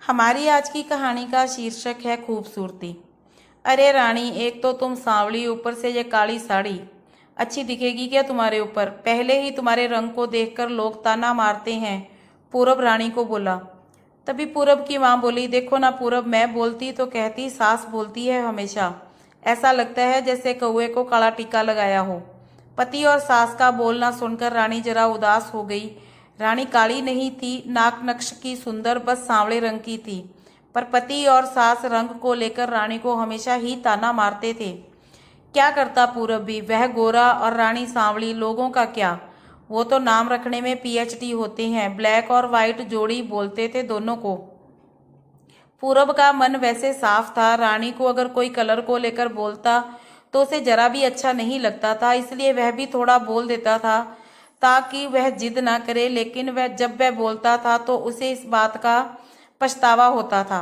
हमारी आज की कहानी का शीर्षक है खूबसूरती। अरे रानी, एक तो तुम सांवली, ऊपर से ये काली साड़ी अच्छी दिखेगी क्या तुम्हारे ऊपर? पहले ही तुम्हारे रंग को देखकर लोग ताना मारते हैं। पूरब रानी को बोला। तभी पूरब की माँ बोली, देखो ना पूरब, मैं बोलती तो कहती, सास बोलती है हमेशा। ऐसा लगता है जैसे कौए को काला टीका लगाया हो। पति और सास का बोलना सुनकर रानी जरा उदास हो गई। रानी काली नहीं थी, नाक नक्श की सुंदर, बस सांवले रंग की थी। पर पति और सास रंग को लेकर रानी को हमेशा ही ताना मारते थे। क्या करता पूरब भी, वह गोरा और रानी सांवली, लोगों का क्या। वो तो नाम रखने में पीएचडी होते हैं। ब्लैक और वाइट जोड़ी बोलते थे दोनों को। पूरब का मन वैसे साफ था। रानी को अगर कोई कलर को लेकर बोलता तो उसे जरा भी अच्छा नहीं लगता था, इसलिए वह भी थोड़ा बोल देता था ताकि वह जिद ना करे। लेकिन वह जब वह बोलता था तो उसे इस बात का पछतावा होता था।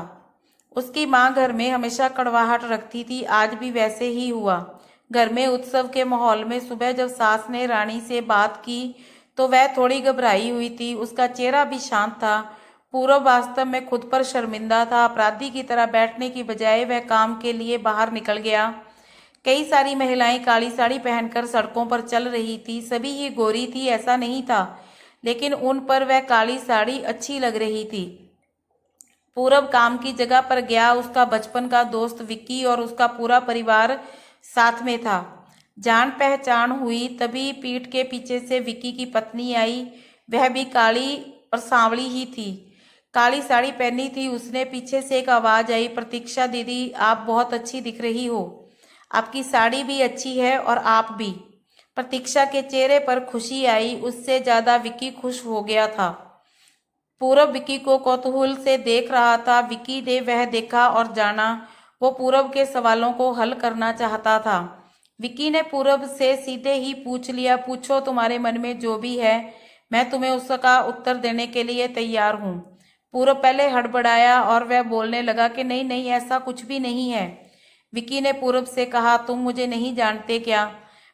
उसकी माँ घर में हमेशा कड़वाहट रखती थी, आज भी वैसे ही हुआ। घर में उत्सव के माहौल में सुबह जब सास ने रानी से बात की तो वह थोड़ी घबराई हुई थी। उसका चेहरा भी शांत था। पूरब वास्तव में खुद पर शर्मिंदा था। अपराधी की तरह बैठने की बजाय वह काम के लिए बाहर निकल गया। कई सारी महिलाएं काली साड़ी पहनकर सड़कों पर चल रही थी। सभी ही गोरी थी ऐसा नहीं था, लेकिन उन पर वह काली साड़ी अच्छी लग रही थी। पूरब काम की जगह पर गया। उसका बचपन का दोस्त विक्की और उसका पूरा परिवार साथ में था। जान पहचान हुई तभी पीठ के पीछे से विक्की की पत्नी आई। वह भी काली और सांवली ही थी, काली साड़ी पहनी थी उसने। पीछे से एक आवाज आई, प्रतीक्षा दीदी, आप बहुत अच्छी दिख रही हो। आपकी साड़ी भी अच्छी है और आप भी। प्रतीक्षा के चेहरे पर खुशी आई, उससे ज्यादा विक्की खुश हो गया था। पूरब विक्की को कौतूहल से देख रहा था। विक्की ने वह देखा और जाना। वो पूरब के सवालों को हल करना चाहता था। विक्की ने पूरब से सीधे ही पूछ लिया, पूछो तुम्हारे मन में जो भी है, मैं तुम्हें उसका उत्तर देने के लिए तैयार हूँ। पूरब पहले हड़बड़ाया और वह बोलने लगा कि नहीं नहीं, ऐसा कुछ भी नहीं है। विक्की ने पूरब से कहा, तुम मुझे नहीं जानते क्या?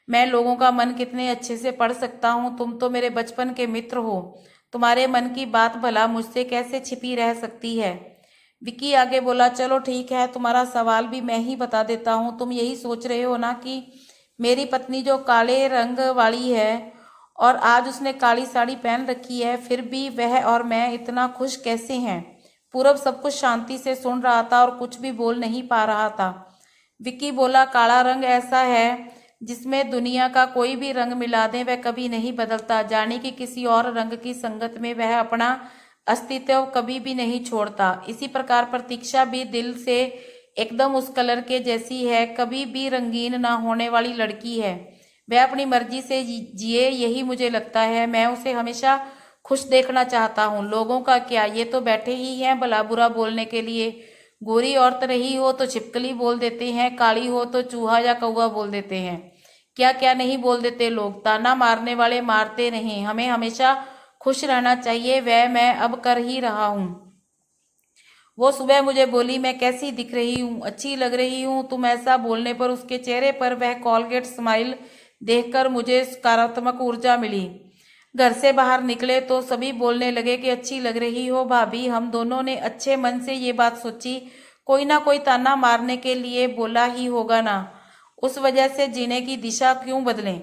मैं लोगों का मन कितने अच्छे से पढ़ सकता हूँ। तुम तो मेरे बचपन के मित्र हो। तुम्हारे मन की बात भला मुझसे कैसे छिपी रह सकती है? विक्की आगे बोला, चलो ठीक है, तुम्हारा सवाल भी मैं ही बता देता हूँ। तुम यही सोच रहे हो ना कि मेरी पत्नी जो काले रंग वाली है और आज उसने काली साड़ी पहन रखी है, फिर भी वह और मैं इतना खुश कैसे हैं? पूरब सब कुछ शांति से सुन रहा था और कुछ भी बोल नहीं पा रहा था। विक्की बोला, काला रंग ऐसा है जिसमें दुनिया का कोई भी रंग मिला दे वह कभी नहीं बदलता। जाने कि किसी और रंग की संगत में वह अपना अस्तित्व कभी भी नहीं छोड़ता। इसी प्रकार प्रतीक्षा भी दिल से एकदम उस कलर के जैसी है, कभी भी रंगीन ना होने वाली लड़की है। वह अपनी मर्जी से जिए, यही मुझे लगता है। मैं उसे हमेशा खुश देखना चाहता हूँ। लोगों का क्या, ये तो बैठे ही हैं भला बुरा बोलने के लिए। गोरी औरत रही हो तो छिपकली बोल देते हैं, काली हो तो चूहा या कौवा बोल देते हैं। क्या क्या नहीं बोल देते लोग। ताना मारने वाले मारते रहें, हमें हमेशा खुश रहना चाहिए। वह मैं अब कर ही रहा हूँ। वो सुबह मुझे बोली, मैं कैसी दिख रही हूँ? अच्छी लग रही हूँ। तुम ऐसा बोलने पर उसके चेहरे पर वह कॉलगेट स्माइल देखकर मुझे सकारात्मक ऊर्जा मिली। घर से बाहर निकले तो सभी बोलने लगे कि अच्छी लग रही हो भाभी। हम दोनों ने अच्छे मन से ये बात सोची, कोई ना कोई ताना मारने के लिए बोला ही होगा ना, उस वजह से जीने की दिशा क्यों बदलें?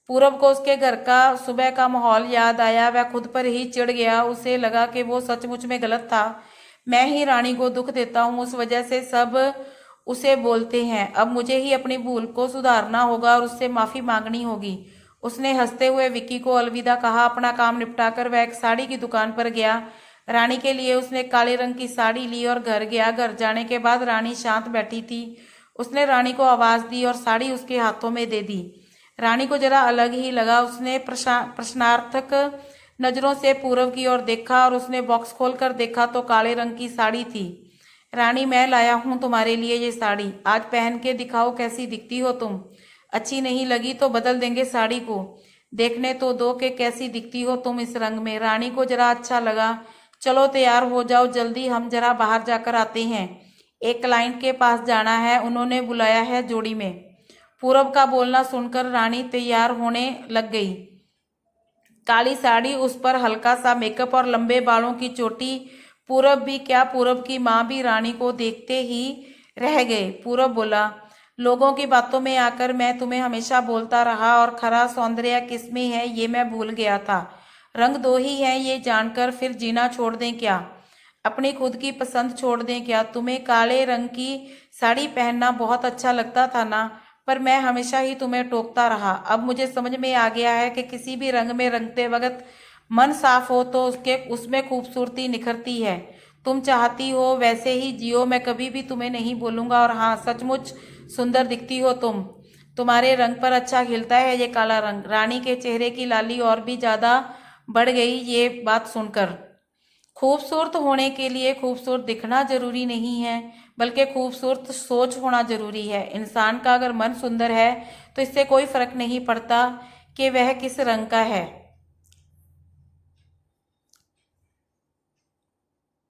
पूरब को उसके घर का सुबह का माहौल याद आया। वह खुद पर ही चिढ़ गया। उसे लगा कि वो सचमुच में गलत था। मैं ही रानी को दुख देता हूँ, उस वजह से सब उसे बोलते हैं। अब मुझे ही अपनी भूल को सुधारना होगा और उससे माफी मांगनी होगी। उसने हंसते हुए विक्की को अलविदा कहा। अपना काम निपटाकर वह एक साड़ी की दुकान पर गया। रानी के लिए उसने काले रंग की साड़ी ली और घर गया। घर जाने के बाद रानी शांत बैठी थी। उसने रानी को आवाज दी और साड़ी उसके हाथों में दे दी। रानी को जरा अलग ही लगा। उसने प्रश्नार्थक नजरों से पूरब की ओर देखा और उसने बॉक्स खोलकर देखा तो काले रंग की साड़ी थी। रानी, मैं लाया हूं तुम्हारे लिए ये साड़ी, आज पहन के दिखाओ कैसी दिखती हो तुम। अच्छी नहीं लगी तो बदल देंगे साड़ी को। देखने तो दो के कैसी दिखती हो तुम इस रंग में। रानी को जरा अच्छा लगा। चलो तैयार हो जाओ जल्दी, हम जरा बाहर जाकर आते हैं। एक क्लाइंट के पास जाना है, उन्होंने बुलाया है जोड़ी में। पूरब का बोलना सुनकर रानी तैयार होने लग गई। काली साड़ी, उस पर हल्का सा मेकअप और लंबे बालों की चोटी पूरब भी क्या, पूरब की माँ भी रानी को देखते ही रह गए। पूरब बोला, लोगों की बातों में आकर मैं तुम्हें हमेशा बोलता रहा और खरा सौंदर्य किसमें है ये मैं भूल गया था। रंग दो ही हैं ये जानकर फिर जीना छोड़ दें क्या, अपनी खुद की पसंद छोड़ दें क्या। तुम्हें काले रंग की साड़ी पहनना बहुत अच्छा लगता था ना, पर मैं हमेशा ही तुम्हें टोकता रहा। अब मुझे समझ में आ गया है कि किसी भी रंग में रंगते वक्त मन साफ हो तो उसके उसमें खूबसूरती निखरती है। तुम चाहती हो वैसे ही जियो, मैं कभी भी तुम्हें नहीं बोलूंगा। और हाँ, सचमुच सुंदर दिखती हो तुम, तुम्हारे रंग पर अच्छा खिलता है ये काला रंग। रानी के चेहरे की लाली और भी ज्यादा बढ़ गई ये बात सुनकर। खूबसूरत होने के लिए खूबसूरत दिखना जरूरी नहीं है, बल्कि खूबसूरत सोच होना जरूरी है। इंसान का अगर मन सुंदर है तो इससे कोई फर्क नहीं पड़ता कि वह किस रंग का है।